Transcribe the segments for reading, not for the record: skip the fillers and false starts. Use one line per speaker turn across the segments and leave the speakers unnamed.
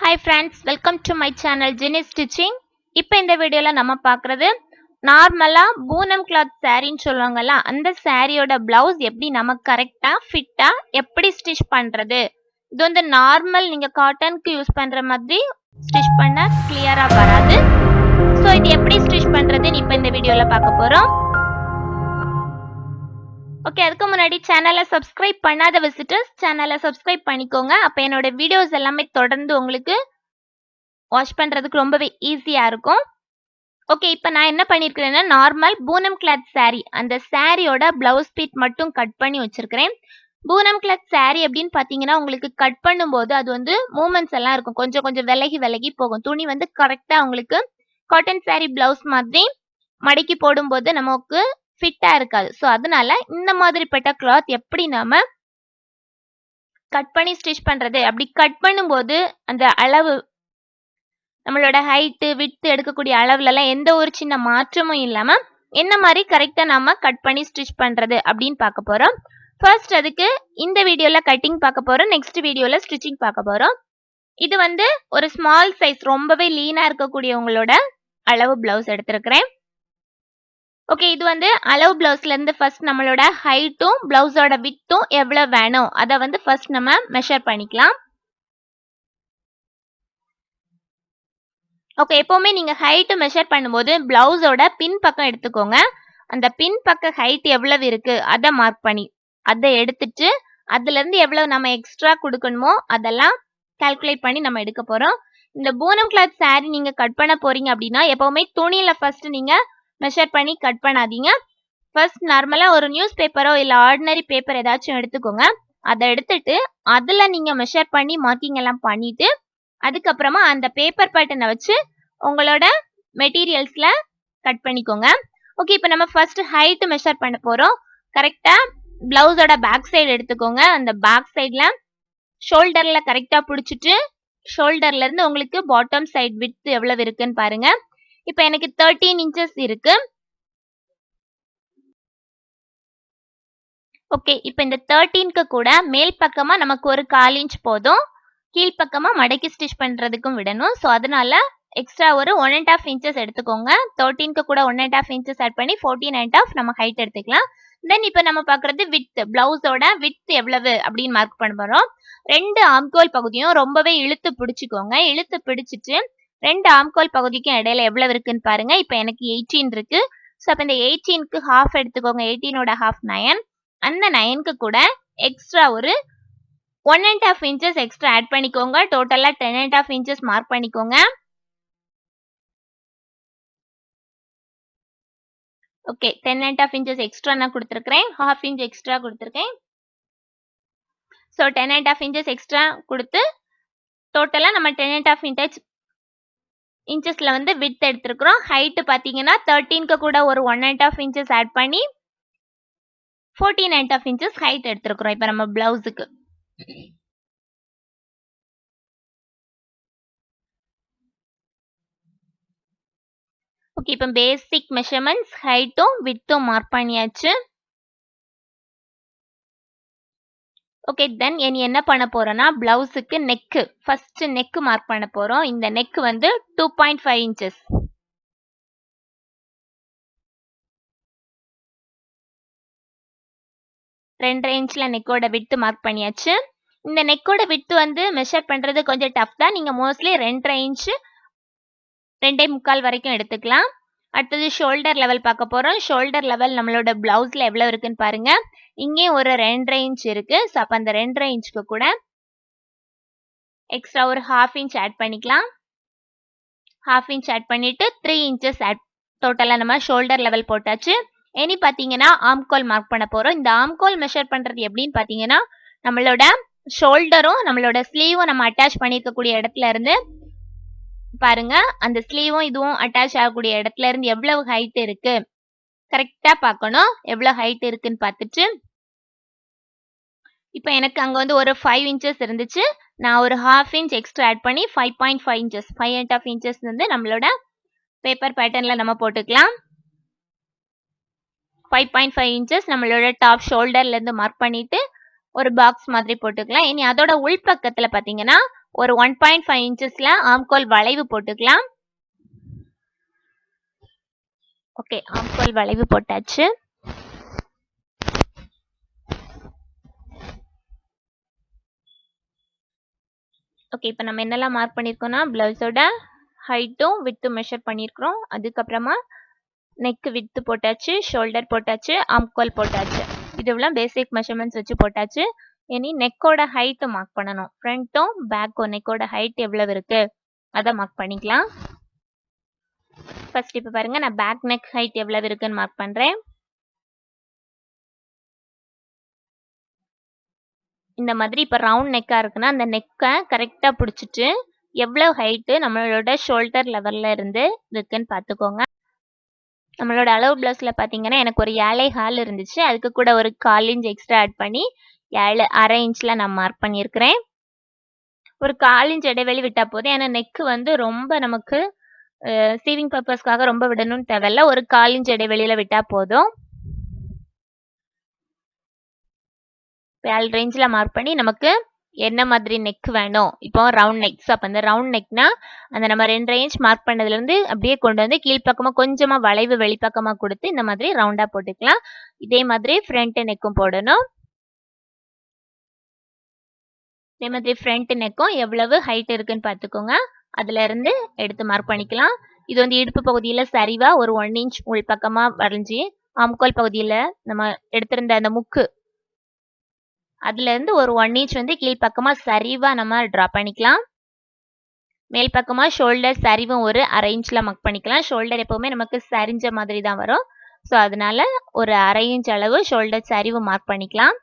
Hi friends, welcome to my channel Jenny Stitching. இப்போ இந்த வீடியோல நம்ம பார்க்கிறது நார்மலா பூனம் கிளாத் சாரின்னு சொல்லுவாங்கல்ல, அந்த சாரியோட பிளவுஸ் எப்படி நம்ம கரெக்டா ஃபிட்டா எப்படி ஸ்டிச் பண்றது. இது வந்து நார்மல் நீங்க காட்டனுக்கு யூஸ் பண்ற மாதிரி ஸ்டிச் பண்ணா கிளியரா வராது. சோ இது எப்படி ஸ்டிச் பண்றதுன்னு இப்போ இந்த வீடியோல பார்க்க போறோம். ஓகே, அதுக்கு முன்னாடி சேனலை சப்ஸ்கிரைப் பண்ணாத விசிட்டர்ஸ் சேனலை சப்ஸ்கிரைப் பண்ணிக்கோங்க. அப்போ என்னோட வீடியோஸ் எல்லாமே தொடர்ந்து உங்களுக்கு வாஷ் பண்றதுக்கு ரொம்பவே ஈஸியா இருக்கும். ஓகே, இப்போ நான் என்ன பண்ணிருக்கிறேன்னா நார்மல் பூனம் கிளாத் saree அந்த சாரியோட பிளவுஸ் பீட் மட்டும் கட் பண்ணி வச்சிருக்கிறேன். பூனம் கிளாத் saree அப்படின்னு பாத்தீங்கன்னா உங்களுக்கு கட் பண்ணும்போது அது வந்து மூமெண்ட்ஸ் எல்லாம் இருக்கும், கொஞ்சம் கொஞ்சம் விலகி விலகி போகும். துணி வந்து கரெக்டா உங்களுக்கு காட்டன் saree பிளவுஸ் மாதிரி மடக்கி போடும்போது நமக்கு ஃபிட்டா இருக்காது. ஸோ அதனால இந்த மாதிரிப்பட்ட கிளாத் எப்படி நாம கட் பண்ணி ஸ்டிச் பண்றது, அப்படி கட் பண்ணும்போது அந்த அளவு நம்மளோட ஹைட் விட்த் எடுக்கக்கூடிய அளவுல எல்லாம் எந்த ஒரு சின்ன மாற்றமும் இல்லாம என்ன மாதிரி கரெக்டா நாம கட் பண்ணி ஸ்டிச் பண்றது அப்படின்னு பார்க்க போறோம். ஃபர்ஸ்ட் அதுக்கு இந்த வீடியோல கட்டிங் பார்க்க போறோம், நெக்ஸ்ட் வீடியோல ஸ்டிச்சிங் பார்க்க போறோம். இது வந்து ஒரு ஸ்மால் சைஸ் ரொம்பவே லீனா இருக்கக்கூடிய உங்களோட அளவு பிளவுஸ் எடுத்திருக்கிறேன். ஓகே, இது வந்து அளவு பிளவுஸ்ல இருந்து ஃபர்ஸ்ட் நம்மளோட ஹைட்டும் பிளவுஸோட விட்த்தும் எவ்வளவு வேணும் அதை வந்து ஃபர்ஸ்ட் நம்ம மெஷர் பண்ணிக்கலாம். ஓகே, எப்பவுமே நீங்க ஹைட் மெஷர் பண்ணும்போது பிளவுஸோட பின் பக்கம் எடுத்துக்கோங்க. அந்த பின் பக்க ஹைட் எவ்வளவு இருக்கு அதை மார்க் பண்ணி அதை எடுத்துட்டு அதுல இருந்து எவ்வளவு நம்ம எக்ஸ்ட்ரா கொடுக்கணுமோ அதெல்லாம் கால்குலேட் பண்ணி நம்ம எடுக்க போறோம். இந்த பூனம் கிளாத் saree நீங்க கட் பண்ண போறீங்க அப்படின்னா எப்பவுமே துணியில ஃபர்ஸ்ட் நீங்க மெஷர் பண்ணி கட் பண்ணாதீங்க. ஃபர்ஸ்ட் நார்மலா ஒரு நியூஸ் பேப்பரோ இல்ல ஆர்டினரி பேப்பர் ஏதாச்சும் எடுத்துக்கோங்க. அதை எடுத்துட்டு அதுல நீங்க மெஷர் பண்ணி மார்க்கிங் எல்லாம் பண்ணிட்டு அதுக்கப்புறமா அந்த பேப்பர் பேட்டர்னை வச்சு உங்களோட மெட்டீரியல்ஸ்ல கட் பண்ணிக்கோங்க. ஓகே, இப்போ நம்ம ஃபர்ஸ்ட் ஹைட் மெஷர் பண்ண போறோம். கரெக்டா பிளவுஸோட பேக் சைடு எடுத்துக்கோங்க. அந்த பேக் சைடுல ஷோல்டர்ல கரெக்டா பிடிச்சிட்டு ஷோல்டர்ல இருந்து உங்களுக்கு பாட்டம் சைடு விட்த் எவ்வளவு இருக்குன்னு பாருங்க. இப்போ எனக்கு 13 இன்ச்சஸ் இருக்கு. ஓகே, இப்போ இந்த 13க்கு கூட மேல் பக்கமா நமக்கு ஒரு 1/4 இன்ச் போதும், கீழ்ப்பக்கமா மடக்கி ஸ்டிச் பண்றதுக்கும் விடணும். ஸோ அதனால எக்ஸ்ட்ரா ஒரு 1.5 இன்ச்சஸ் எடுத்துக்கோங்க. 13க்கு கூட 1.5 இன்ச்சஸ் ஆட் பண்ணி 14.5 நம்ம ஹைட் எடுத்துக்கலாம். தென் இப்போ நம்ம பார்க்கறது விட்த், பிளவுஸோட விட்த் எவ்வளவு அப்படின்னு மார்க் பண்ண போறோம். 2 ஆம்கோல் பகுதியும் ரொம்பவே இழுத்து பிடிச்சிக்கோங்க. இழுத்து பிடிச்சிட்டு 2 ஆம்கோல் பகுதிக்கும் இடையில எவ்வளவு இருக்குன்னு பாருங்க. இப்போ எனக்கு 18 இருக்கு. ஸோ அப்போ இந்த 18க்கு ஹாஃப் எடுத்துக்கோங்க. 18ஓட ஹாஃப் 9. அந்த 9க்கு கூட எக்ஸ்ட்ரா ஒரு 1.5 இன்ச்சஸ் எக்ஸ்ட்ரா ஆட் பண்ணிக்கோங்க. டோட்டலா 10.5 இன்ச்சஸ் மார்க் பண்ணிக்கோங்க. ஓகே, 10.5 இன்ச்சஸ் எக்ஸ்ட்ரா நான் கொடுத்துருக்கிறேன், ஹாஃப் இன்ச் எக்ஸ்ட்ரா கொடுத்துருக்கேன். ஸோ 10.5 இன்ச்சஸ் எக்ஸ்ட்ரா கொடுத்து டோட்டலா நம்ம 10.5 இன்ச்சஸ்ல வந்து விட்த் எடுத்திருக்கிறோம். ஹைட் பார்த்தீங்கன்னா 13க்கு கூட ஒரு 1.5 இன்ச்சஸ் ஆட் பண்ணி 14.5 இன்ச்சஸ் ஹைட் எடுத்திருக்கிறோம் இப்போ நம்ம பிளவுஸுக்கு. ஓகே, இப்போ பேசிக் மெஷர்மெண்ட்ஸ் ஹைட்டும் விட்த்தும் மார்க் பண்ணியாச்சு. ஓகே, தென் இனி என்ன பண்ண போறோம்னா பிளவுஸுக்கு நெக்கு, ஃபர்ஸ்ட் நெக் மார்க் பண்ண போறோம். இந்த நெக் வந்து 2.5 இன்ச்சஸ். ரெண்டரை இன்ச்ல நெக்கோட விட்த் மார்க் பண்ணியாச்சு. இந்த நெக்கோட விட்த் வந்து மெஷர் பண்றது கொஞ்சம் டஃப் தான். நீங்க மோஸ்ட்லி 2.5 இன்ச் 2.25 வரைக்கும் எடுத்துக்கலாம். அடுத்தது ஷோல்டர் லெவல் பார்க்க போறோம். ஷோல்டர் லெவல் நம்மளோட பிளவுஸ்ல எவ்வளவு இருக்குன்னு பாருங்க. இங்கேயும் ஒரு 2.5 இன்ச் இருக்கு. ஸோ அப்போ அந்த 2.5 இன்ச்சுக்கு கூட எக்ஸ்ட்ரா ஒரு ஹாஃப் இன்ச் ஆட் பண்ணிக்கலாம். ஹாஃப் இன்ச் ஆட் பண்ணிட்டு 3 இன்ச்சஸ் ஆட், டோட்டலா நம்ம ஷோல்டர் லெவல் போட்டாச்சு. இனி பாத்தீங்கன்னா ஆம்கோல் மார்க் பண்ண போறோம். இந்த ஆம்கோல் மெஷர் பண்றது எப்படின்னு பாத்தீங்கன்னா நம்மளோட ஷோல்டரும் நம்மளோட ஸ்லீவும் நம்ம அட்டாச் பண்ணிருக்கக்கூடிய இடத்துல இருந்து பாருங்க, அந்த ஸ்லீவும் இதுவும் அட்டாச் ஆகக்கூடிய இடத்துல இருந்து எவ்வளவு ஹைட் இருக்கு கரெக்டா பார்க்கணும். எவ்வளவு ஹைட் இருக்குன்னு பார்த்துட்டு இப்போ எனக்கு அங்க வந்து ஒரு 5 இன்ச்சஸ் இருந்துச்சு. நான் ஒரு ஹாஃப் இன்ச் எக்ஸ்ட்ரா ஆட் பண்ணி 5.5 இன்ச்சஸ் 5.5 இன்ச்சஸ் வந்து நம்மளோட பேப்பர் பேட்டர்ன்ல நம்ம போட்டுக்கலாம். 5.5 இன்ச்சஸ் நம்மளோட டாப் ஷோல்டர்ல இருந்து மார்க் பண்ணிட்டு ஒரு பாக்ஸ் மாதிரி போட்டுக்கலாம். இனி அதோட உள்பக்கத்துல பாத்தீங்கன்னா ஒரு 1.5 இன்ச்சஸ்ல ஆம்கோல் வளைவு போட்டுக்கலாம். ஓகே, ஆம்கோல் வளைவு போட்டாச்சு. ஓகே, இப்போ நம்ம என்னெல்லாம் மார்க் பண்ணியிருக்கோம்னா பிளவுஸோட ஹைட்டும் வித்தும் மெஷர் பண்ணியிருக்கிறோம். அதுக்கப்புறமா நெக் வித்து போட்டாச்சு, ஷோல்டர் போட்டாச்சு, ஆம்கோல் போட்டாச்சு. இதுவெல்லாம் பேசிக் மெஷர்மெண்ட்ஸ் வச்சு போட்டாச்சு. இனி நெக்கோட ஹைட் மார்க் பண்ணணும். ஃப்ரண்ட்டும் பேக்கும் நெக்கோட ஹைட் எவ்வளவு இருக்கு அதை மார்க் பண்ணிக்கலாம். ஃபர்ஸ்ட் இப்போ பாருங்க, நான் பேக் நெக் ஹைட் எவ்வளவு இருக்குன்னு மார்க் பண்றேன். இந்த மாதிரி இப்போ ரவுண்ட் நெக்கா இருக்குன்னா அந்த நெக்கை கரெக்டா பிடிச்சிட்டு எவ்வளவு ஹைட்டு நம்மளோட ஷோல்டர் லெவல்ல இருந்து இருக்குன்னு பார்த்துக்கோங்க. நம்மளோட அளவு பிளவுஸ்ல பாத்தீங்கன்னா எனக்கு ஒரு 7.25 இருந்துச்சு. அதுக்கு கூட ஒரு 1/4 இன்ச் எக்ஸ்ட்ரா ஆட் பண்ணி 7.5 இன்ச்ல நான் மார்க் பண்ணியிருக்கிறேன். ஒரு 1/4 இன்ச் இடைவெளி விட்டா போதும். ஏன்னா நெக் வந்து ரொம்ப நமக்கு சீவிங் பர்பஸ்க்காக ரொம்ப விடணும்னு தேவையில்ல. ஒரு 1/4 இன்ச் இடைவெளியில விட்டா போதும். 7 ரேஞ்சில் மார்க் பண்ணி நமக்கு என்ன மாதிரி நெக் வேணும். இப்போ ரவுண்ட் நெக். ஸோ அப்போ அந்த ரவுண்ட் நெக்னா அந்த நம்ம 2 ரேஞ்ச் மார்க் பண்ணதுலேருந்து அப்படியே கொண்டு வந்து கீழ்ப்பக்கமாக கொஞ்சமாக வளைவு வெளிப்பக்கமாக கொடுத்து இந்த மாதிரி ரவுண்டாக போட்டுக்கலாம். இதே மாதிரி ஃப்ரண்ட் நெக்கும் போடணும். இதே மாதிரி ஃப்ரண்ட் நெக்கும் எவ்வளவு ஹைட் இருக்குன்னு பார்த்துக்கோங்க. அதுல இருந்து எடுத்து மார்க் பண்ணிக்கலாம். இது வந்து இடுப்பு பகுதியில சரிவா ஒரு 1 இன்ச் உள் பக்கமா வரைஞ்சி ஆம்கோல் பகுதியில நம்ம எடுத்திருந்த அந்த முக்கு அதுல இருந்து ஒரு 1 இன்ச் வந்து கீழ்ப்பக்கமா சரிவா நம்ம டிரா பண்ணிக்கலாம். மேல் பக்கமா ஷோல்டர் சரிவும் ஒரு 1/2 இன்ச்ல மார்க் பண்ணிக்கலாம். ஷோல்டர் எப்பவுமே நமக்கு சரிஞ்ச மாதிரி தான் வரும். ஸோ அதனால ஒரு 1/2 இன்ச் அளவு ஷோல்டர் சரிவு மார்க் பண்ணிக்கலாம்.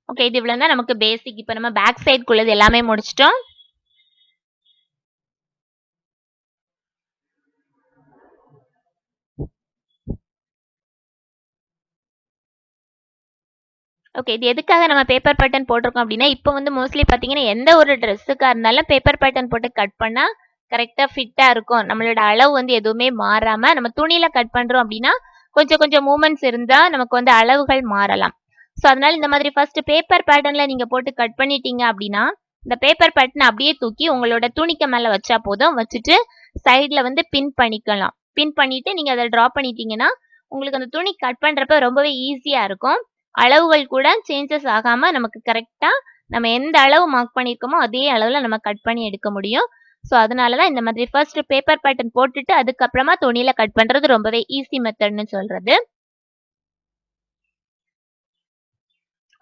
ஓகே, இது இவ்வளவு தான் நமக்கு பேசிக். இப்போ நம்ம பேக் சைடுக்குள்ளது எல்லாமே முடிச்சிட்டோம். ஓகே, இது எதுக்காக நம்ம பேப்பர் பேட்டர்ன் போட்டிருக்கோம் அப்படின்னா இப்போ வந்து மோஸ்ட்லி பார்த்தீங்கன்னா எந்த ஒரு ட்ரெஸ்ஸுக்காக இருந்தாலும் பேப்பர் பேட்டர்ன் போட்டு கட் பண்ணால் கரெக்டாக ஃபிட்டாக இருக்கும். நம்மளோட அளவு வந்து எதுவுமே மாறாமல் நம்ம துணியில் கட் பண்ணுறோம் அப்படின்னா கொஞ்சம் கொஞ்சம் மூமெண்ட்ஸ் இருந்தால் நமக்கு வந்து அளவுகள் மாறலாம். ஸோ அதனால இந்த மாதிரி ஃபர்ஸ்ட் பேப்பர் பேட்டர்னில் நீங்கள் போட்டு கட் பண்ணிட்டீங்க அப்படின்னா இந்த பேப்பர் பேட்டர்ன் அப்படியே தூக்கி உங்களோட துணிக்கு மேலே வச்சா போதும். வச்சுட்டு சைடில் வந்து பின் பண்ணிக்கலாம். பின் பண்ணிட்டு நீங்கள் அதை ட்ரா பண்ணிட்டீங்கன்னா உங்களுக்கு அந்த துணி கட் பண்ணுறப்ப ரொம்பவே ஈஸியாக இருக்கும். அளவுகள் கூட சேஞ்சஸ் ஆகாம நமக்கு கரெக்டா நம்ம எந்த அளவு மார்க் பண்ணியிருக்கோமோ அதே அளவுல நம்ம கட் பண்ணி எடுக்க முடியும். ஸோ அதனாலதான் இந்த மாதிரி ஃபர்ஸ்ட் பேப்பர் பேட்டர்ன் போட்டுட்டு அதுக்கப்புறமா துணியில கட் பண்றது ரொம்பவே ஈஸி மெத்தட்னு சொல்றது.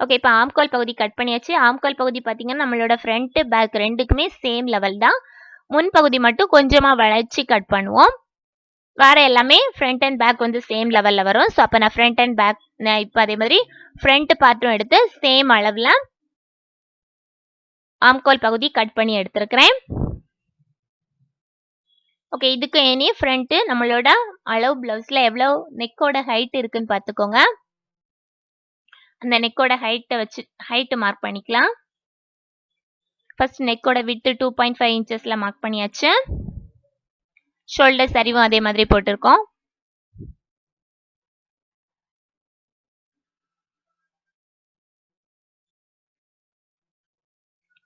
ஓகே, இப்போ ஆம்கோல் பகுதி கட் பண்ணியாச்சு. ஆம்கோல் பகுதி பார்த்தீங்கன்னா நம்மளோட ஃப்ரண்ட் பேக் ரெண்டுக்குமே சேம் லெவல் தான். முன் பகுதி மட்டும் கொஞ்சமா வளைச்சி கட் பண்ணுவோம். வேற எல்லாமே ஃப்ரண்ட் அண்ட் பேக் வந்து சேம் லெவல்ல வரும். ஸோ அப்போ நான் ஃப்ரண்ட் அண்ட் பேக் இப்போ அதே மாதிரி ஃப்ரண்ட் பார்ட்டும் எடுத்து சேம் அளவுல ஆம்கோல் பகுதி கட் பண்ணி எடுத்திருக்கிறேன். ஓகே, இதுக்கு இனி ஃப்ரண்ட் நம்மளோட அளவு பிளவுஸ்ல எவ்வளவு நெக்கோட ஹைட் இருக்குன்னு பார்த்துக்கோங்க. அந்த நெக்கோட ஹைட்டை வச்சு ஹைட் மார்க் பண்ணிக்கலாம். ஃபர்ஸ்ட் நெக்கோட விட்டு 2.5 இன்ச்சஸ்ல மார்க் பண்ணியாச்சு. ஷோல்டர் சரிவும் அதே மாதிரி போட்டிருக்கோம்.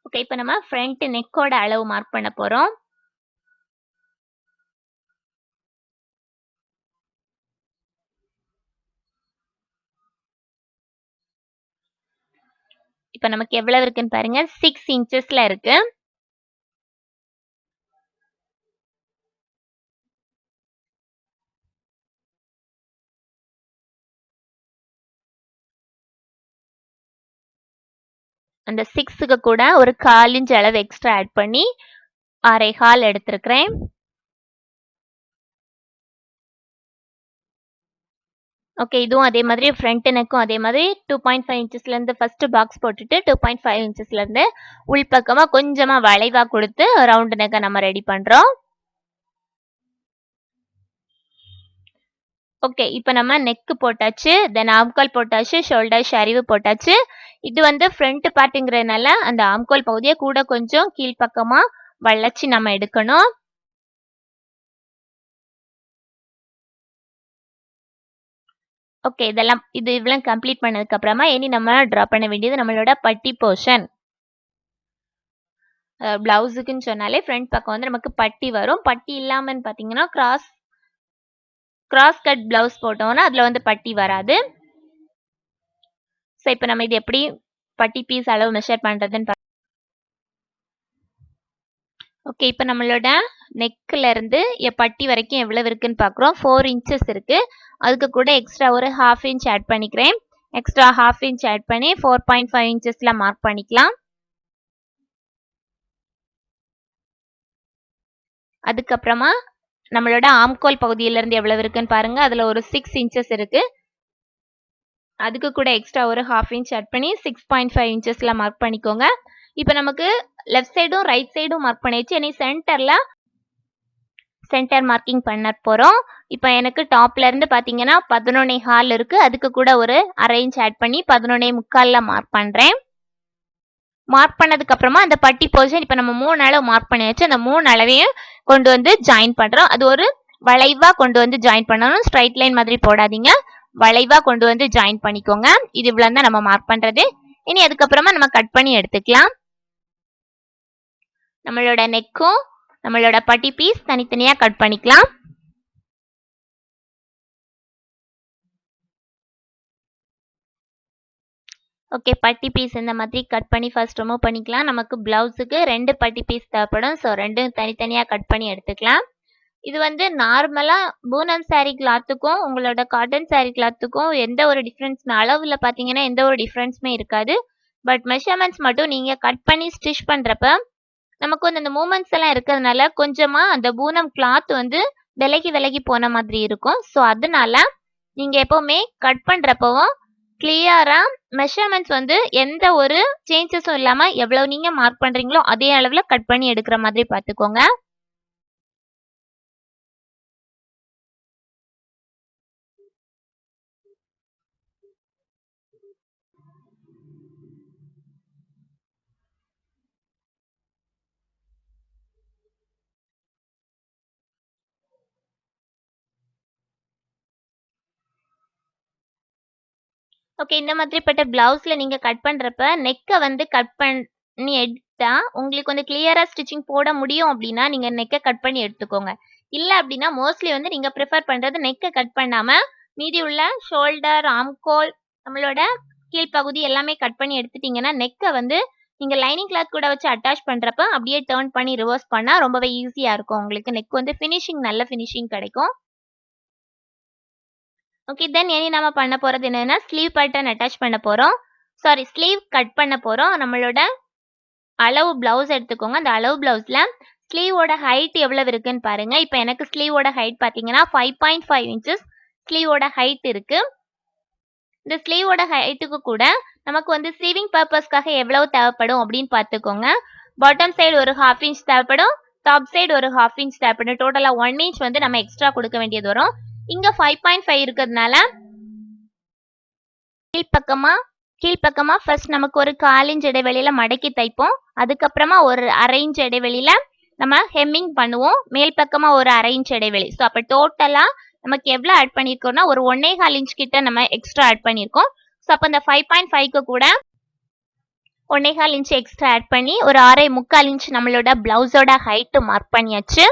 ஓகே, இப்போ நம்ம ஃப்ரண்ட் நெக்கோட அளவு மார்க் பண்ண போறோம். இப்போ நமக்கு எவ்வளவு இருக்குன்னு பாருங்க, 6 இன்ச்சஸ்ல இருக்கு. அந்த 6க்கு கூட ஒரு 1/4 இன்ச் அளவு எக்ஸ்ட்ரா ஆட் பண்ணி 6.25 எடுத்திருக்கிறேன். ஓகே, இதுவும் அதே மாதிரி ஃப்ரண்ட் நெக்கும் அதே மாதிரி 2.5 இன்ச்சஸ்ல இருந்து ஃபர்ஸ்ட் பாக்ஸ் போட்டுட்டு 2.5 இன்ச்சஸ்ல இருந்து உள் பக்கமா கொஞ்சமா வளைவா கொடுத்து ரவுண்ட் நெக்கை நம்ம ரெடி பண்றோம். ஓகே, இப்போ நம்ம நெக் போட்டாச்சு, தென் ஆம்கால் போட்டாச்சு, ஷோல்டர் சரிவு போட்டாச்சு. இது வந்து ஃப்ரண்ட் பார்ட்டுங்கிறதுனால அந்த ஆம்கால் பகுதியை கூட கொஞ்சம் கீழ்ப்பக்கமா வளைச்சு நம்ம எடுக்கணும். ஓகே, இது இவ்வளவு கம்ப்ளீட் பண்ணதுக்கு அப்புறமா இனி நம்ம டிரா பண்ண வேண்டியது நம்மளோட பட்டி போர்ஷன். பிளவுஸுக்குன்னு சொன்னாலே ஃப்ரண்ட் பக்கம் வந்து நமக்கு பட்டி வரும். பட்டி இல்லாமன்னு பார்த்தீங்கன்னா கிராஸ் கட் பிளவுஸ் போட்டோம்னா அதில் வந்து பட்டி வராது. ஸோ இப்போ நம்ம இது எப்படி பட்டி பீஸ் அளவு மெஷர் பண்ணுறதுன்னு ஓகே, இப்போ நம்மளோட நெக்கில் இருந்து பட்டி வரைக்கும் எவ்வளவு இருக்குன்னு பார்க்குறோம். 4 இன்ச்சஸ் இருக்கு. அதுக்கு கூட எக்ஸ்ட்ரா ஒரு 1/2 இன்ச் ஆட் பண்ணிக்கிறேன். எக்ஸ்ட்ரா 1/2 இன்ச் ஆட் பண்ணி 4.5 இன்ச்சஸ்ல மார்க் பண்ணிக்கலாம். அதுக்கப்புறமா நம்மளோட ஆம்கோல் பகுதியிலேருந்து எவ்வளவு இருக்குன்னு பாருங்க. அதில் ஒரு 6 இன்ச்சஸ் இருக்கு. அதுக்கு கூட எக்ஸ்ட்ரா ஒரு 1/2 இன்ச் ஆட் பண்ணி 6.5 இன்ச்சஸ்ல மார்க் பண்ணிக்கோங்க. இப்போ நமக்கு லெஃப்ட் சைடும் ரைட் சைடும் மார்க் பண்ணியாச்சு. இனி சென்டர் மார்க்கிங் பண்ண போகிறோம். இப்போ எனக்கு டாப்ல இருந்து பார்த்தீங்கன்னா 11.25 இருக்கு. அதுக்கு கூட ஒரு 1/2 இன்ச் ஆட் பண்ணி 11.25 மார்க் பண்ணுறேன். மார்க் பண்ணதுக்கு அப்புறமா அந்த பட்டி போர்ஷன் இப்போ நம்ம 3 அளவு மார்க் பண்ணியாச்சு. அந்த 3 அளவையும் கொண்டு வந்து ஜாயின் பண்றோம். அது ஒரு வளைவா கொண்டு வந்து ஜாயின் பண்ணணும். ஸ்ட்ரைட் லைன் மாதிரி போடாதீங்க. வளைவா கொண்டு வந்து ஜாயின் பண்ணிக்கோங்க. இது இவ்வளவு தான் நம்ம மார்க் பண்றது. இனி அதுக்கப்புறமா நம்ம கட் பண்ணி எடுத்துக்கலாம். நம்மளோட நெக்கும் நம்மளோட பட்டி பீஸ் தனித்தனியா கட் பண்ணிக்கலாம். ஓகே, பட்டி பீஸ் இந்த மாதிரி கட் பண்ணி ஃபர்ஸ்ட் ரிமூவ் பண்ணிக்கலாம். நமக்கு பிளவுஸுக்கு 2 பட்டி பீஸ் தேவைப்படும். ஸோ 2 தனித்தனியாக கட் பண்ணி எடுத்துக்கலாம். இது வந்து நார்மலாக பூனம் சாரீ கிளாத்துக்கும் உங்களோட காட்டன் சாரீ கிளாத்துக்கும் எந்த ஒரு டிஃப்ரென்ஸ் அளவில் பார்த்தீங்கன்னா எந்த ஒரு டிஃப்ரென்ஸுமே இருக்காது. பட் மெஷர்மெண்ட்ஸ் மட்டும் நீங்கள் கட் பண்ணி ஸ்டிச் பண்ணுறப்ப நமக்கு வந்து அந்த மூமெண்ட்ஸ் எல்லாம் இருக்கிறதுனால கொஞ்சமாக அந்த பூனம் கிளாத் வந்து விலகி போன மாதிரி இருக்கும். ஸோ அதனால நீங்கள் எப்போவுமே கட் பண்ணுறப்பவும் கிளியரா மெஷர்மெண்ட்ஸ் வந்து எந்த ஒரு சேஞ்சஸும் இல்லாம எவ்வளவு நீங்க மார்க் பண்றீங்களோ அதே அளவுல கட் பண்ணி எடுக்கிற மாதிரி பாத்துக்கோங்க. ஓகே, இந்த மாதிரிப்பட்ட பிளவுஸ்ல நீங்க கட் பண்றப்ப நெக்கை வந்து கட் பண்ணி எடுத்தா உங்களுக்கு வந்து கிளியரா ஸ்டிச்சிங் போட முடியும் அப்படின்னா நீங்க நெக்கை கட் பண்ணி எடுத்துக்கோங்க. இல்ல அப்படின்னா மோஸ்ட்லி வந்து நீங்க ப்ரிஃபர் பண்றது நெக்கை கட் பண்ணாம மீதி உள்ள ஷோல்டர், ஆம்கோல், நம்மளோட கீழ்ப்பகுதி எல்லாமே கட் பண்ணி எடுத்துட்டீங்கன்னா நெக்கை வந்து நீங்க லைனிங் கிளாத் கூட வச்சு அட்டாச் பண்றப்ப அப்படியே டர்ன் பண்ணி ரிவர்ஸ் பண்ணா ரொம்பவே ஈஸியா இருக்கும். உங்களுக்கு நெக் வந்து நல்ல ஃபினிஷிங் கிடைக்கும். ஓகே, தென் இனி நம்ம பண்ண போறது என்னன்னா ஸ்லீவ் பட்டன் அட்டாச் பண்ண போறோம். ஸ்லீவ் கட் பண்ண போறோம். நம்மளோட அளவு பிளவுஸ் எடுத்துக்கோங்க. அந்த அளவு பிளவுஸ்ல ஸ்லீவோட ஹைட் எவ்வளவு இருக்குன்னு பாருங்க. இப்போ எனக்கு ஸ்லீவோட ஹைட் பாத்தீங்கன்னா 5.5 இன்ச்சஸ் ஸ்லீவோட ஹைட் இருக்கு. இந்த ஸ்லீவோட ஹைட்டுக்கு கூட நமக்கு வந்து சீவிங் பர்பஸ்க்காக எவ்வளவு தேவைப்படும் அப்படின்னு பார்த்துக்கோங்க. பாட்டம் சைடு ஒரு 1/2 இன்ச் தேவைப்படும். டாப் சைடு ஒரு 1/2 இன்ச் தேவைப்படும். டோட்டலா 1 இன்ச் வந்து நம்ம எக்ஸ்ட்ரா கொடுக்க வேண்டியது வரும். இங்க 5.5 இருக்கிறதுனால கீழ்ப்பக்கமா ஃபர்ஸ்ட் நமக்கு ஒரு 1/4 இன்ச் இடைவெளியில மடக்கி தைப்போம். அதுக்கப்புறமா ஒரு 1/2 இன்ச் இடைவெளியில நம்ம ஹெம்மிங் பண்ணுவோம். மேல் பக்கமா ஒரு 1/2 இன்ச் இடைவெளி. ஸோ அப்போ டோட்டலா நமக்கு எவ்வளோ ஆட் பண்ணியிருக்கோம்னா ஒரு 1.25 இன்ச் கிட்ட நம்ம எக்ஸ்ட்ரா ஆட் பண்ணியிருக்கோம். ஸோ அப்போ அந்த 5.5க்கு கூட 1.25 இன்ச் எக்ஸ்ட்ரா ஆட் பண்ணி ஒரு 6.25 இன்ச் நம்மளோட பிளவுஸோட ஹைட் மார்க் பண்ணியாச்சு.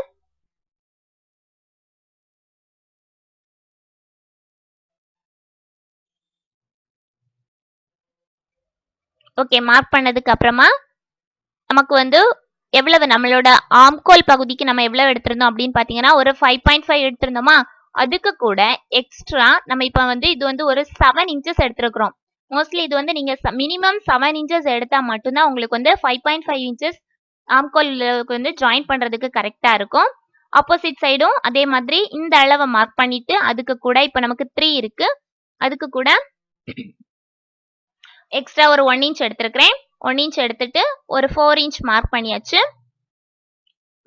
ஓகே, மார்க் பண்ணதுக்கு அப்புறமா நமக்கு வந்து எவ்வளவு நம்மளோட ஆம்கோல் பகுதிக்கு நம்ம எவ்வளவு எடுத்திருந்தோம் அப்படின்னு பாத்தீங்கன்னா ஒரு 5.5 எடுத்திருந்தோமா, அதுக்கு கூட எக்ஸ்ட்ரா நம்ம இப்ப வந்து இது வந்து ஒரு 7 இன்ச்சஸ் எடுத்திருக்கிறோம். மோஸ்ட்லி இது வந்து நீங்க மினிமம் 7 இன்ச்சஸ் எடுத்தா மட்டும்தான் உங்களுக்கு வந்து 5.5 இன்ச்சஸ் ஆம்கோல் வந்து ஜாயின் பண்றதுக்கு கரெக்டா இருக்கும். ஆப்போசிட் சைடும் அதே மாதிரி இந்த அளவை மார்க் பண்ணிட்டு அதுக்கு கூட இப்ப நமக்கு 3 இருக்கு. அதுக்கு கூட எக்ஸ்ட்ரா ஒரு 1 இன்ச் எடுத்திருக்கிறேன். 1 இன்ச் எடுத்துட்டு ஒரு 4 இன்ச் மார்க் பண்ணியாச்சு.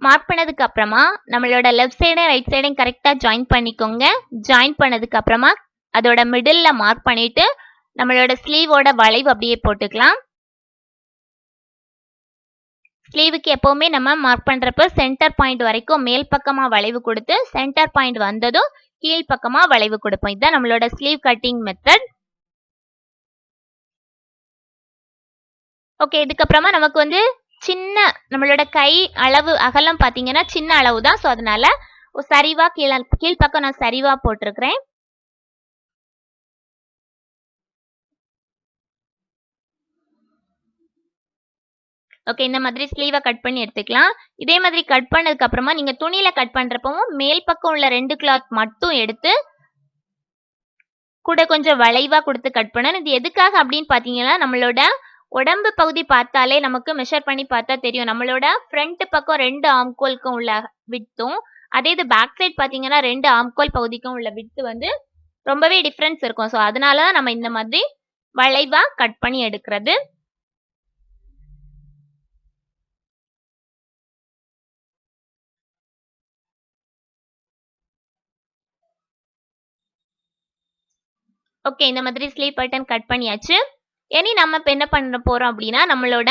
மார்க் பண்ணதுக்கு அப்புறமா நம்மளோட லெஃப்ட் சைடும் ரைட் சைடும் கரெக்டா ஜாயின் பண்ணிக்கோங்க. ஜாயின் பண்ணதுக்கு அப்புறமா அதோட மிடில்ல மார்க் பண்ணிட்டு நம்மளோட ஸ்லீவோட வளைவு அப்படியே போட்டுக்கலாம். ஸ்லீவுக்கு எப்பவுமே நம்ம மார்க் பண்றப்ப சென்டர் பாயிண்ட் வரைக்கும் மேல் பக்கமா வளைவு கொடுத்து சென்டர் பாயிண்ட் வந்ததும் கீழ் பக்கமா வளைவு கொடுப்போம். இதுதான் நம்மளோட ஸ்லீவ் கட்டிங் மெத்தட். ஓகே, இதுக்கப்புறமா நமக்கு வந்து சின்ன நம்மளோட கை அளவு அகலம் பாத்தீங்கன்னா சின்ன அளவு தான். ஸோ அதனால சரிவா கீழ்ப்பக்கம் நான் சரிவா போட்டிருக்கிறேன். ஓகே, இந்த மாதிரி ஸ்லீவை கட் பண்ணி எடுத்துக்கலாம். இதே மாதிரி கட் பண்ணதுக்கு அப்புறமா நீங்க துணியில கட் பண்றப்பவும் மேல் பக்கம் உள்ள 2 கிளாத் மட்டும் எடுத்து கூட கொஞ்சம் வளைவா கொடுத்து கட் பண்ணணும். இது எதுக்காக அப்படின்னு பாத்தீங்கன்னா, நம்மளோட உடம்பு பகுதி பார்த்தாலே நமக்கு மெஷர் பண்ணி பார்த்தா தெரியும். நம்மளோட ஃப்ரண்ட் பக்கம் 2 ஆம்கோலுக்கும் உள்ள விட்த்தும், அதே இது பேக் சைட் பாத்தீங்கன்னா 2 ஆம்கோல் பகுதிக்கும் உள்ள விட்த் வந்து ரொம்பவே டிஃபரன்ஸ் இருக்கும். ஸோ அதனால தான் நம்ம இந்த மாதிரி வளைவா கட் பண்ணி எடுக்கிறது. ஓகே, இந்த மாதிரி ஸ்லீவ் பட்டன் கட் பண்ணியாச்சு. இனி நம்ம இப்ப என்ன பண்ண போறோம் அப்படின்னா, நம்மளோட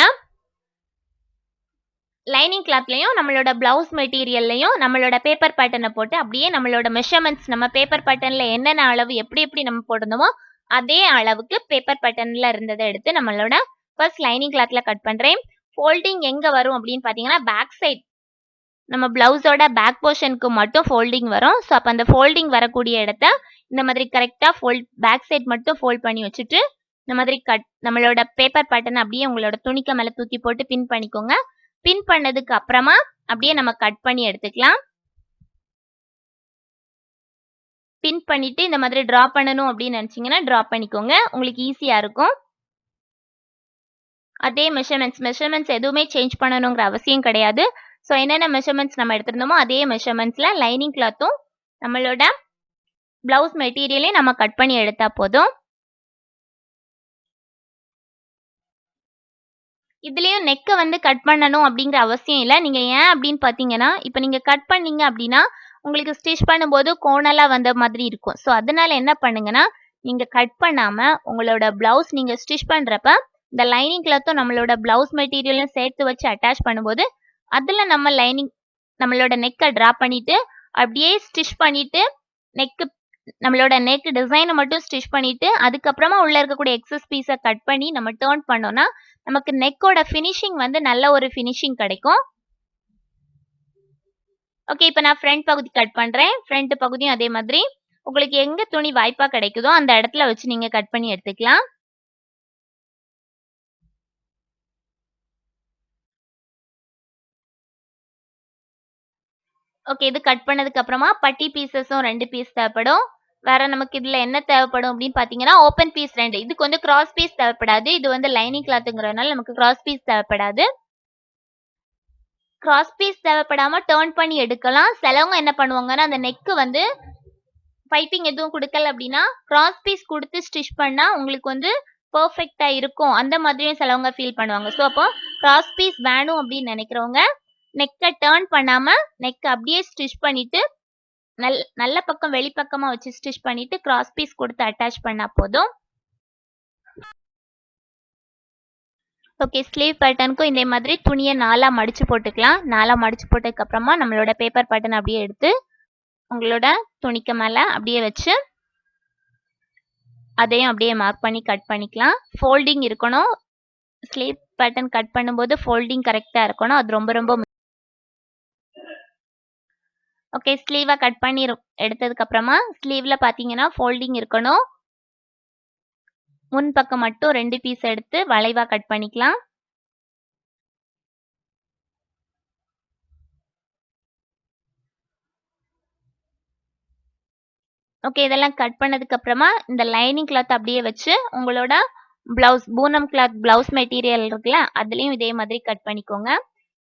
லைனிங் கிளாத்லயும் நம்மளோட பிளவுஸ் மெட்டீரியல்லையும் நம்மளோட பேப்பர் பேட்டர்னை போட்டு அப்படியே நம்மளோட மெஷர்மெண்ட்ஸ் நம்ம பேப்பர் பேட்டர்ன்ல என்னென்ன அளவு எப்படி எப்படி நம்ம போடணுமோ அதே அளவுக்கு பேப்பர் பேட்டர்ன்ல இருந்ததை எடுத்து நம்மளோட ஃபர்ஸ்ட் லைனிங் கிளாத்ல கட் பண்றேன். ஃபோல்டிங் எங்க வரும் அப்படின்னு பாத்தீங்கன்னா பேக் சைட் நம்ம பிளவுஸோட பேக் போர்ஷனுக்கு மட்டும் ஃபோல்டிங் வரும். ஸோ அப்போ அந்த ஃபோல்டிங் வரக்கூடிய இடத்த இந்த மாதிரி கரெக்டாக பேக் சைட் மட்டும் ஃபோல்ட் பண்ணி வச்சுட்டு இந்த மாதிரி நம்மளோட பேப்பர் பேட்டர்ன் அப்படியே உங்களோட துணிக்கு மேலே தூக்கி போட்டு பின் பண்ணிக்கோங்க. பின் பண்ணதுக்கு அப்புறமா அப்படியே நம்ம கட் பண்ணி எடுத்துக்கலாம். பின் பண்ணிட்டு இந்த மாதிரி டிரா பண்ணணும் அப்படின்னு நினைச்சீங்கன்னா டிரா பண்ணிக்கோங்க, உங்களுக்கு ஈஸியா இருக்கும். அதே மெஷர்மெண்ட்ஸ் எதுவுமே சேஞ்ச் பண்ணணுங்கிற அவசியம் கிடையாது. ஸோ என்னென்ன மெஷர்மெண்ட்ஸ் நம்ம எடுத்திருந்தோமோ அதே மெஷர்மெண்ட்ஸ்ல லைனிங் கிளாத்தும் நம்மளோட பிளவுஸ் மெட்டீரியலையும் நம்ம கட் பண்ணி எடுத்தா போதும். இதுலயும் நெக்கை வந்து கட் பண்ணணும் அப்படிங்கிற அவசியம் இல்லை. நீங்க ஏன் அப்படின்னு பாத்தீங்கன்னா, இப்போ நீங்க கட் பண்ணீங்க அப்படின்னா உங்களுக்கு ஸ்டிச் பண்ணும்போது கோணலா வந்த மாதிரி இருக்கும். ஸோ அதனால என்ன பண்ணுங்கன்னா, நீங்க கட் பண்ணாம உங்களோட பிளவுஸ் நீங்க ஸ்டிச் பண்றப்ப இந்த லைனிங் கிளாத்தும் நம்மளோட பிளவுஸ் மெட்டீரியலும் சேர்த்து வச்சு அட்டாச் பண்ணும்போது அதுல நம்ம நம்மளோட நெக்கை டிரா பண்ணிட்டு அப்படியே ஸ்டிச் பண்ணிட்டு நம்மளோட நெக் டிசைனை மட்டும் ஸ்டிச் பண்ணிட்டு அதுக்கப்புறமா உள்ள இருக்கக்கூடிய எக்ஸஸ் பீஸை கட் பண்ணி நம்ம டர்ன் பண்ணோம்னா நமக்கு நெக்கோட ஃபினிஷிங் வந்து நல்ல ஒரு ஃபினிஷிங் கிடைக்கும். ஓகே, இப்போ நான் ஃப்ரண்ட் பகுதி கட் பண்றேன். ஃப்ரண்ட் பகுதியும் அதே மாதிரி உங்களுக்கு எங்க துணி வாய்ப்பா கிடைக்குதோ அந்த இடத்துல வச்சு நீங்க கட் பண்ணி எடுத்துக்கலாம். ஓகே, இது கட் பண்ணதுக்கு அப்புறமா பட்டி பீசஸும் 2 பீஸ் தேவைப்படும். வேற நமக்கு இதுல என்ன தேவைப்படும் அப்படின்னு பாத்தீங்கன்னா ஓப்பன் பீஸ் 2. இதுக்கு வந்து கிராஸ் பீஸ் தேவைப்படாது. இது வந்து லைனிங் கிளாத்ங்கிறதுனால நமக்கு கிராஸ் பீஸ் தேவைப்படாது. கிராஸ் பீஸ் தேவைப்படாம டர்ன் பண்ணி எடுக்கலாம். சிலவங்க என்ன பண்ணுவாங்கன்னா அந்த நெக் வந்து பைப்பிங் எதுவும் கொடுக்கல அப்படின்னா கிராஸ் பீஸ் கொடுத்து ஸ்டிச் பண்ணா உங்களுக்கு வந்து பெர்ஃபெக்ட்டா இருக்கும். அந்த மாதிரியும் சிலவங்க ஃபீல் பண்ணுவாங்க. ஸோ அப்போ கிராஸ் பீஸ் வேணும் அப்படின்னு நினைக்கிறவங்க நெக்கை டர்ன் பண்ணாம நெக் அப்படியே ஸ்டிச் பண்ணிட்டு நல்ல பக்கம் வெளிப்பக்கமா வச்சு ஸ்டிச் பண்ணிட்டு கிராஸ் பீஸ் கொடுத்து அட்டாச் பண்ணா போதும். ஓகே, ஸ்லீவ் பேட்டர்னுக்கும் இதே மாதிரி துணியை 4ஆ மடிச்சு போட்டுக்கலாம். 4ஆ மடிச்சு போட்டதுக்கு அப்புறமா நம்மளோட பேப்பர் பேட்டர்ன் அப்படியே எடுத்து உங்களோட துணிக்கு மேல அப்படியே வச்சு அதையும் அப்படியே மார்க் பண்ணி கட் பண்ணிக்கலாம். ஃபோல்டிங் இருக்கணும். ஸ்லீவ் பேட்டர்ன் கட் பண்ணும்போது ஃபோல்டிங் கரெக்டா இருக்கணும். அது ரொம்ப ரொம்ப ஓகே, ஸ்லீவை கட் பண்ணி எடுத்ததுக்கு அப்புறமா ஸ்லீவ்ல பாத்தீங்கன்னா ஃபோல்டிங் இருக்கணும். முன் பக்கம் மட்டும் 2 பீஸ் எடுத்து வளைவா கட் பண்ணிக்கலாம். ஓகே, இதெல்லாம் கட் பண்ணதுக்கு அப்புறமா இந்த லைனிங் கிளாத் அப்படியே வச்சு உங்களோட blouse Poonam cloth blouse material இருக்குல்ல அதுலயும் இதே மாதிரி கட் பண்ணிக்கோங்க.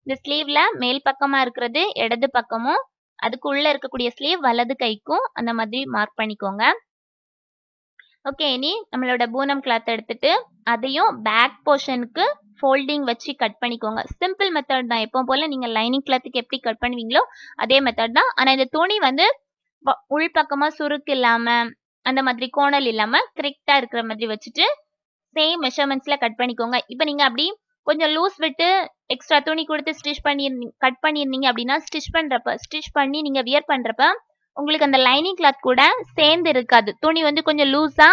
இந்த ஸ்லீவ்ல மேல் பக்கமா இருக்கிறது இடது பக்கமும் அதுக்கு உள்ள இருக்கக்கூடிய ஸ்லீவ் வலது கைக்கும் அந்த மாதிரி மார்க் பண்ணிக்கோங்க. ஓகே, இனி நம்மளோட பூனம் கிளாத் எடுத்துட்டு அதையும் பேக் போர்ஷனுக்கு ஃபோல்டிங் வச்சு கட் பண்ணிக்கோங்க. சிம்பிள் மெத்தட் தான். எப்போ போல நீங்க லைனிங் கிளாத்துக்கு எப்படி கட் பண்ணுவீங்களோ அதே மெத்தட் தான். ஆனா இந்த துணி வந்து உள் பக்கமா சுருக்கு இல்லாம அந்த மாதிரி கோணல் இல்லாம கரெக்டா இருக்கிற மாதிரி வச்சுட்டு சேம் மெஷர்மெண்ட்ஸ்ல கட் பண்ணிக்கோங்க. இப்போ நீங்க அப்படி கொஞ்சம் லூஸ் விட்டு எக்ஸ்ட்ரா துணி கொடுத்து கட் பண்ணிருந்தீங்க அப்படின்னா ஸ்டிச் பண்ணி நீங்க வியர் பண்றப்ப உங்களுக்கு அந்த லைனிங் கிளாத் கூட சேர்ந்து இருக்காது. துணி வந்து கொஞ்சம் லூஸா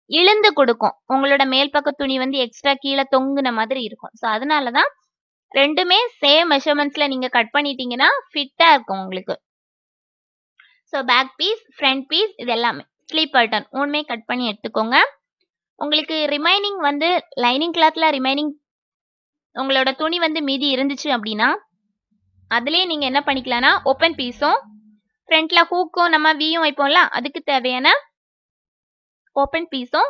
இழுந்து கொடுக்கும். உங்களோட மேல் பக்க துணி வந்து எக்ஸ்ட்ரா கீழே தொங்குன மாதிரி இருக்கும். ஸோ அதனாலதான் 2மே சேம் மெஷர்மென்ட்ஸ்ல நீங்க கட் பண்ணிட்டீங்கன்னா ஃபிட்டா இருக்கும் உங்களுக்கு. So back piece, front piece இது எல்லாமே ஸ்லீவ் பட்டன் 3மே கட் பண்ணி எடுத்துக்கோங்க. உங்களுக்கு ரிமைனிங் வந்து லைனிங் கிளாத்ல உங்களோட துணி வந்து மீதி இருந்துச்சு அப்படின்னா, அதிலேயே நீங்க என்ன பண்ணிக்கலாம்னா, ஓப்பன் பீஸும், ஃப்ரண்ட்ல ஹூக்கும் நம்ம வியும் வைப்போம்ல, அதுக்கு தேவையான ஓப்பன் பீஸும்,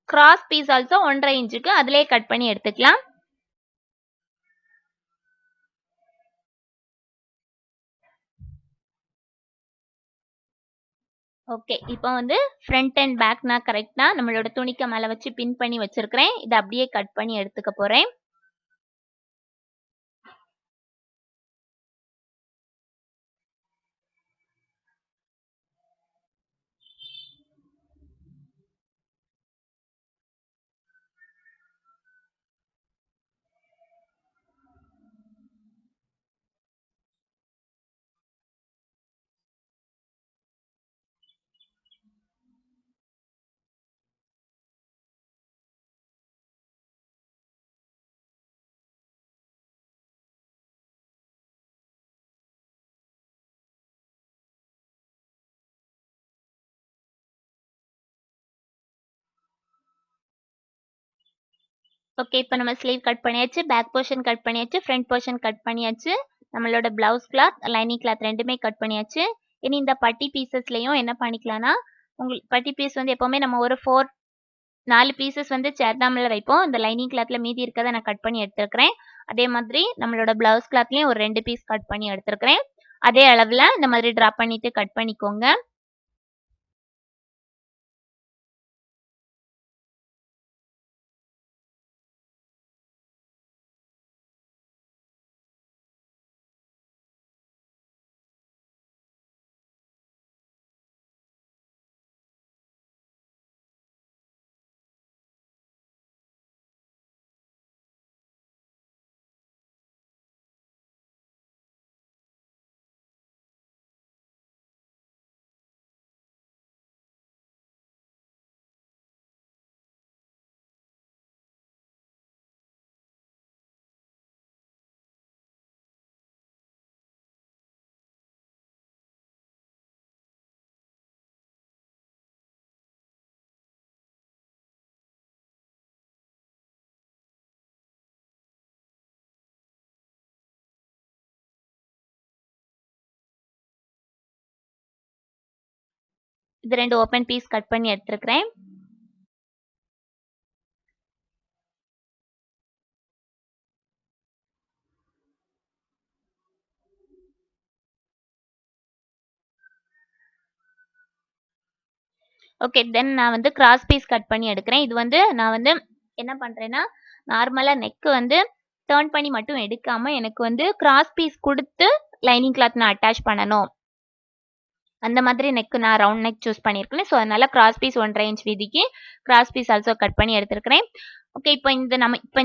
கிராஸ் பீஸ் ஆல்சோ 1.5 இன்ச்சுக்கு அதிலேயே கட் பண்ணி எடுத்துக்கலாம். ஓகே. இப்போ வந்து ஃப்ரண்ட் அண்ட் பேக் நான் கரெக்ட்டா நம்மளோட துணிக்கு மேல வச்சு பின் பண்ணி வச்சிருக்கிறேன். இத அப்படியே கட் பண்ணி எடுத்துக்க போறேன். ஓகே. இப்ப நம்ம ஸ்லீவ் கட் பண்ணியாச்சு. பேக் போர்ஷன் கட் பண்ணியாச்சு. ஃப்ரண்ட் போர்ஷன் கட் பண்ணியாச்சு. நம்மளோட ப்ளவுஸ் கிளாத், லைனிங் கிளாத் 2மே கட் பண்ணியாச்சு. இனி இந்த பட்டி பீசஸ்லயும் என்ன பண்ணிக்கலாம்னா, பட்டி பீஸ் வந்து எப்பவுமே நம்ம ஒரு 4 பீசஸ் வந்து சேத்தாமல வைப்போம். இந்த லைனிங் கிளாத்ல மீதி இருக்கத நான் கட் பண்ணி எடுத்துருக்கிறேன். அதே மாதிரி நம்மளோட ப்ளவுஸ் கிளாத்லயும் ஒரு 2 பீஸ் கட் பண்ணி எடுத்துருக்கிறேன். அதே அளவுல இந்த மாதிரி டிராப் பண்ணிட்டு கட் பண்ணிக்கோங்க. இது 2 ஓப்பன் பீஸ் கட் பண்ணி எடுத்துருக்கிறேன். ஓகே. தென் நான் வந்து கிராஸ் பீஸ் கட் பண்ணி எடுக்கிறேன். இது வந்து நான் வந்து என்ன பண்றேன்னா, நார்மலா நெக் வந்து டர்ன் பண்ணி மட்டும் எடுக்காம, எனக்கு வந்து கிராஸ் பீஸ் குடுத்து லைனிங் கிளாத் நான் அட்டாச் பண்ணணும். அந்த மாதிரி நெக் நான் ரவுண்ட் நெக் சூஸ் பண்ணியிருக்கேன். ஸோ அதனால கிராஸ் பீஸ் 1.5 இன்ச் வீதிக்கு கிராஸ் பீஸ் ஆல்சோ கட் பண்ணி எடுத்துருக்கிறேன். ஓகே. இப்போ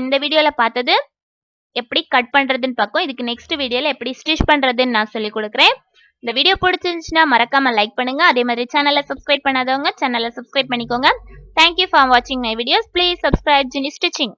இந்த வீடியோல பார்த்தது எப்படி கட் பண்றதுன்னு பார்ப்போம். இதுக்கு நெக்ஸ்ட் வீடியோல எப்படி ஸ்டிச் பண்றதுன்னு நான் சொல்லிக் குடுக்குறேன். இந்த வீடியோ பிடிச்சிருந்துச்சுன்னா மறக்காம லைக் பண்ணுங்க. அதே மாதிரி சேனலை சப்ஸ்கிரைப் பண்ணாதவங்க சேனலை சப்ஸ்கிரைப் பண்ணிக்கோங்க. தேங்க் யூ ஃபார் வாட்சிங் my videos. Please subscribe Jenny stitching.